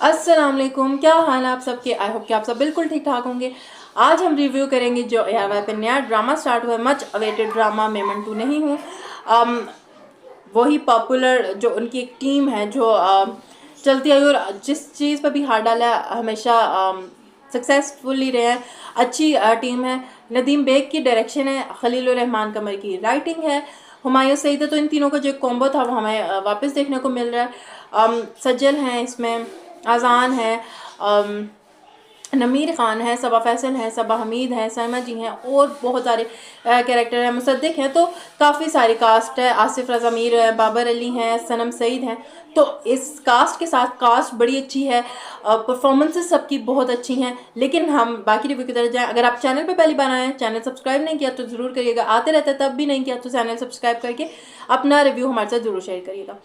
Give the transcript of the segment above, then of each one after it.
अस्सलाम वालेकुम, क्या हाल है आप सबके। आई होप कि आप सब बिल्कुल ठीक ठाक होंगे। आज हम रिव्यू करेंगे जो एयरवाई पे नया ड्रामा स्टार्ट हुआ है, मच अवेटेड ड्रामा मैं मंटू नहीं हूँ। वही पॉपुलर जो उनकी एक टीम है जो चलती आई और जिस चीज़ पर भी हाथ डाला हमेशा सक्सेसफुली रहे हैं। अच्छी टीम है। नदीम बेग की डायरेक्शन है, खलीलुर रहमान कमर की राइटिंग है, हुमायूं सईद है। तो इन तीनों का जो कॉम्बो था वो हमें वापस देखने को मिल रहा है। सज्जल हैं इसमें, आज़ान है, नमीर ख़ान है, सबा फैसल है, सबा हमीद है, सैमा जी हैं और बहुत सारे कैरेक्टर हैं। मुसद्दिक हैं, तो काफ़ी सारी कास्ट है। आसिफ रज़ा मीर है, बाबर अली हैं, सनम सईद हैं। तो इस कास्ट के साथ कास्ट बड़ी अच्छी है, परफॉर्मेंसेस सबकी बहुत अच्छी हैं। लेकिन हम बाकी रिव्यू की तरफ जाएँ। अगर आप चैनल पे पहली बार आए हैं, चैनल सब्सक्राइब नहीं किया तो ज़रूर करिएगा। आते रहते तब भी नहीं किया तो चैनल सब्सक्राइब करके अपना रिव्यू हमारे साथ ज़रूर शेयर करिएगा।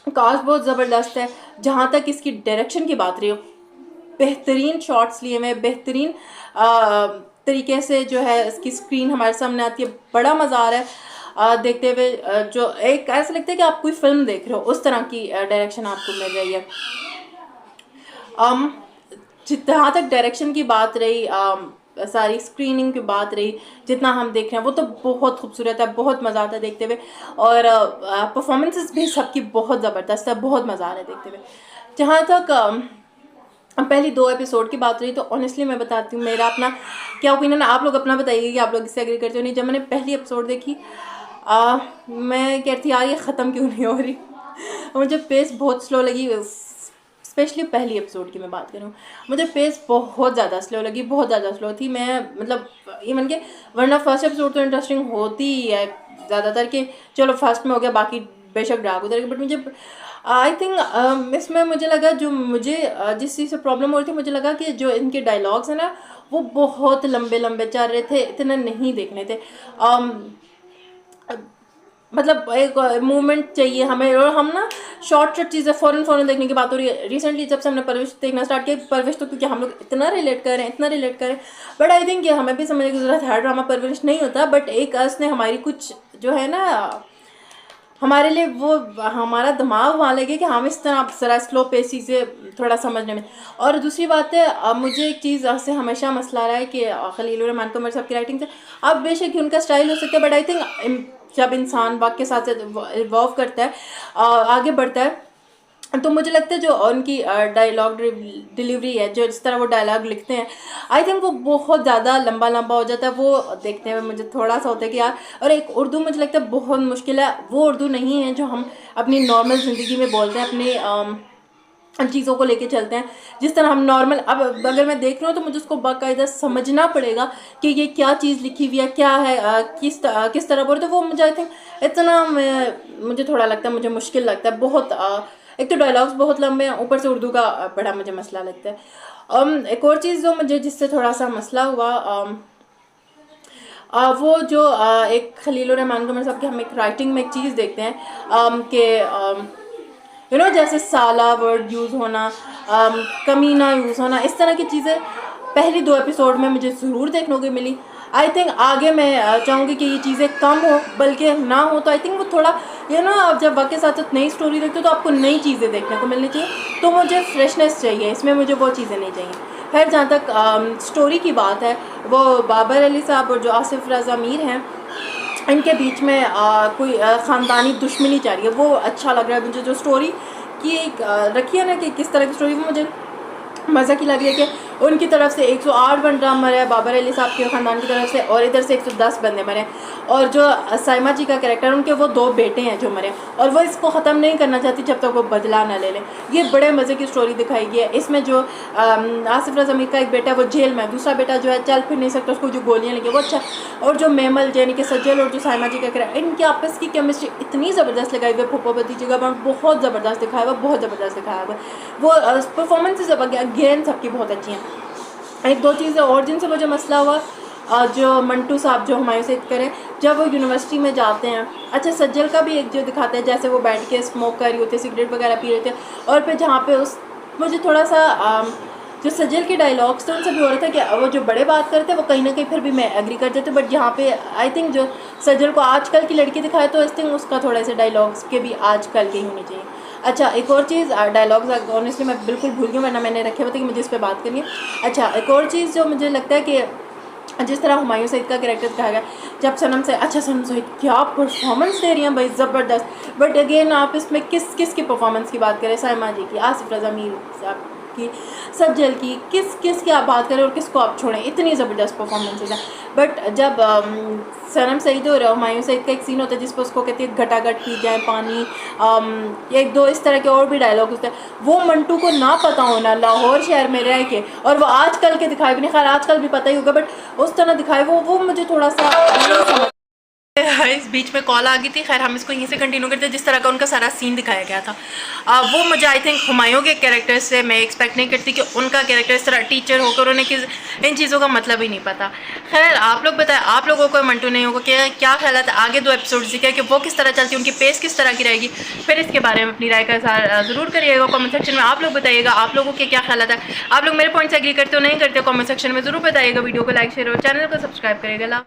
कास्ट बहुत ज़बरदस्त है। जहाँ तक इसकी डायरेक्शन की बात रही हो, बेहतरीन शॉट्स लिए हुए, बेहतरीन तरीके से जो है इसकी स्क्रीन हमारे सामने आती है। बड़ा मज़ा आ रहा है देखते हुए। जो एक ऐसा लगता है कि आप कोई फिल्म देख रहे हो, उस तरह की डायरेक्शन आपको मिल रही है। जहाँ तक डायरेक्शन की बात रही, सारी स्क्रीनिंग की बात रही, जितना हम देख रहे हैं वो तो बहुत खूबसूरत है, बहुत मज़ा आता है देखते हुए। और परफॉर्मेंसेस भी सबकी बहुत ज़बरदस्त है, बहुत मज़ा आ रहा है देखते हुए। जहाँ तक पहली 2 एपिसोड की बात रही तो ऑनेस्टली मैं बताती हूँ मेरा अपना क्या ओपिनियन है। आप लोग अपना बताइए कि आप लोग इससे एग्री करते हो नहीं। जब मैंने पहली एपिसोड देखी मैं कहती यार ये ख़त्म क्यों नहीं हो रही। मुझे पेस बहुत स्लो लगी, स्पेशली पहली एपिसोड की मैं बात करूँ, मुझे पेस बहुत ज़्यादा स्लो लगी, बहुत ज़्यादा स्लो थी। मैं मतलब इवन के वरना फर्स्ट एपिसोड तो इंटरेस्टिंग होती ही है ज़्यादातर कि चलो फर्स्ट में हो गया, बाकी बेशक ड्रैग उधर। बट मुझे आई थिंक इसमें मुझे लगा जो मुझे जिस चीज़ से प्रॉब्लम हो रही थी, मुझे लगा कि जो इनके डायलॉग्स हैं ना वो बहुत लंबे लंबे चल रहे थे, इतने नहीं देखने थे। मतलब एक मूवमेंट चाहिए हमें, और हम ना शॉर्ट चीज़ें फ़ौरन देखने की बात हो रही है। रिसेंटली जब से हमने परविश देखना स्टार्ट किया, परविश तो क्योंकि हम लोग इतना रिलेट कर रहे हैं, बट आई थिंक ये हमें भी समझने की ज़रूरत है। हर ड्रामा परवरिश नहीं होता, बट एक उसने हमारी कुछ जो है ना हमारे लिए वो हमारा दिमाग वहाँ लगे कि हम इस तरह ज़रा स्लो पेसी से थोड़ा समझने में। और दूसरी बात है, मुझे एक चीज़ से हमेशा मसला रहा है कि खलीलुर रहमान कमर साहब की राइटिंग से अब बेशक ही उनका स्टाइल हो सकता है, बट आई थिंक जब इंसान वक्त के साथ इवॉल्व करता है, आगे बढ़ता है, तो मुझे लगता है जो उनकी डायलॉग डिलीवरी है, जो इस तरह वो डायलॉग लिखते हैं, आई थिंक वो बहुत ज़्यादा लंबा हो जाता है। वो देखने में मुझे थोड़ा सा होता है कि यार, और एक उर्दू मुझे लगता है बहुत मुश्किल है। वो उर्दू नहीं है जो हम अपनी नॉर्मल ज़िंदगी में बोलते हैं, अपने चीज़ों को लेके चलते हैं जिस तरह हम नॉर्मल। अब अगर मैं देख रहा हूँ तो मुझे उसको बाकायदा समझना पड़ेगा कि ये क्या चीज़ लिखी हुई है, क्या है, किस तरह बोल रहे। तो वो मुझे आई थिंक इतना मुझे थोड़ा लगता है, मुझे मुश्किल लगता है बहुत। एक तो डायलॉग्स बहुत लंबे हैं, ऊपर से उर्दू का बड़ा मुझे मसला लगता है। एक और चीज़ जो मुझे जिससे थोड़ा सा मसला हुआ, वो जो एक खलीलुर रहमान कमर साहब की हम एक राइटिंग में एक चीज़ देखते हैं कि जैसे साला वर्ड यूज़ होना, कमीना यूज़ होना, इस तरह की चीज़ें पहली 2 एपिसोड में मुझे ज़रूर देखने को मिली। आई थिंक आगे मैं चाहूँगी कि ये चीज़ें कम हो, बल्कि ना हो। तो आई थिंक वो थोड़ा आप जब वक्त के साथ नई स्टोरी देखते हो तो आपको नई चीज़ें देखने को मिलनी चाहिए। तो मुझे फ्रेशनेस चाहिए इसमें, मुझे वो चीज़ें नहीं चाहिए। खैर, जहाँ तक स्टोरी की बात है, वो बाबर अली साहब और जो आसिफ रज़ा मीर हैं, इनके बीच में कोई ख़ानदानी दुश्मनी चल रही है। वो अच्छा लग रहा है मुझे। जो स्टोरी की एक रखी है ना कि किस तरह की स्टोरी, वो मुझे मज़ा की लग रही है कि उनकी तरफ से 108 बंदा मरे हैं बाबर अली साहब के ख़ानदान की तरफ से, और इधर से 110 बंदे मरे। और जो साइमा जी का कैरेक्टर, उनके वो 2 बेटे हैं जो मरे, और वो इसको ख़त्म नहीं करना चाहती जब तक वो बदला ना ले लें। ये बड़े मज़े की स्टोरी दिखाई गई है। इसमें जो आसिफ रज़ा मीर का एक बेटा है वो जेल में, दूसरा बेटा जो है चल फिर नहीं सकता, उसको जो गोलियाँ लगी वो अच्छा। और जो मेमल यानी कि सज्जल और जो साइमा जी का कैरेक्टर, इनकी आपस की केमिस्ट्री इतनी ज़बरदस्त लगाई हुई, फूफो भतीजे का बहुत ज़बरदस्त दिखाया हुआ, बहुत ज़बरदस्त दिखाया हुआ। वो परफॉर्मेंसेज अगेन सबकी बहुत अच्छी हैं। एक 2 चीज़ें और जिनसे मुझे मसला हुआ, जो मंटू साहब जो हुमायूं सईद करें, जब वो यूनिवर्सिटी में जाते हैं। अच्छा, सज्जल का भी एक जो दिखाते हैं जैसे वो बैठ के स्मोक कर रही होती है, सिगरेट वगैरह पी रहे थे, और फिर जहाँ पे मुझे थोड़ा सा जो सज्जल के डायलॉग्स थे उनसे भी हो रहा था कि वो जो बड़े बात करते हैं वो कहीं ना कहीं फिर भी मैं एग्री कर देती हूँ, बट यहाँ पे आई थिंक जो सज्जल को आजकल की लड़की दिखाए तो आई थिंक उसका थोड़ा से डायलॉग्स के भी आजकल के ही होने चाहिए। अच्छा एक और चीज़, डायलॉग्स ऑनेस्टली मैं बिल्कुल भूल गई, वरना मैंने रखे हुए थे कि मुझे इस पर बात करनी है। अच्छा एक और चीज़ जो मुझे लगता है कि जिस तरह हुमायूं सईद का कैरेक्टर दिखाया गया, जब सनम से, अच्छा सनम सईद क्या परफॉर्मेंस दे रही हैं भाई, ज़बरदस्त। बट अगेन आप इसमें किस की परफॉर्मेंस की बात करें, साइमा जी की, आसिफ रज़ा मीर साहब की, सज्जल की, किस की आप बात करें और किसको आप छोड़ें, इतनी ज़बरदस्त परफॉर्मेंसेज हैं। बट जब सनम सईद और हुमायूं सईद का एक सीन होता है जिस पर उसको कहती है घटाघट पी जाए पानी, एक दो इस तरह के और भी डायलॉग होते हैं, वो मंटू को ना पता होना लाहौर शहर में रह के, और वो आजकल के दिखाए भी नहीं, खैर आजकल भी पता ही होगा, बट उस तरह दिखाए वो मुझे थोड़ा सा नहीं समझ। इस बीच में कॉल आ गई थी, खैर हम इसको यहीं से कंटिन्यू करते हैं। जिस तरह का उनका सारा सीन दिखाया गया था, वो मुझे आई थिंक हुमायूं के कैरेक्टर से मैं एक्सपेक्ट नहीं करती कि उनका कैरेक्टर इस तरह टीचर होकर उन्हें इन चीज़ों का मतलब ही नहीं पता। खैर आप लोग बताएं, आप लोगों को मंटू नहीं होगा क्या ख्याल है, आगे 2 एपिसोड दिखे कि वो किस तरह चलती है, उनकी पेस किस तरह की रहेगी, फिर इसके बारे में अपनी राय का इज़हार ज़रूर करिएगा कॉमेंट सेक्शन में। आप लोग बताइएगा आप लोगों के क्या ख्याल है, आप लोग मेरे पॉइंट से एग्री करते हो नहीं करते हो, कॉमेंट सेक्शन में ज़रूर बताइएगा। वीडियो को लाइक शेयर और चैनल को सब्सक्राइब करिएगा।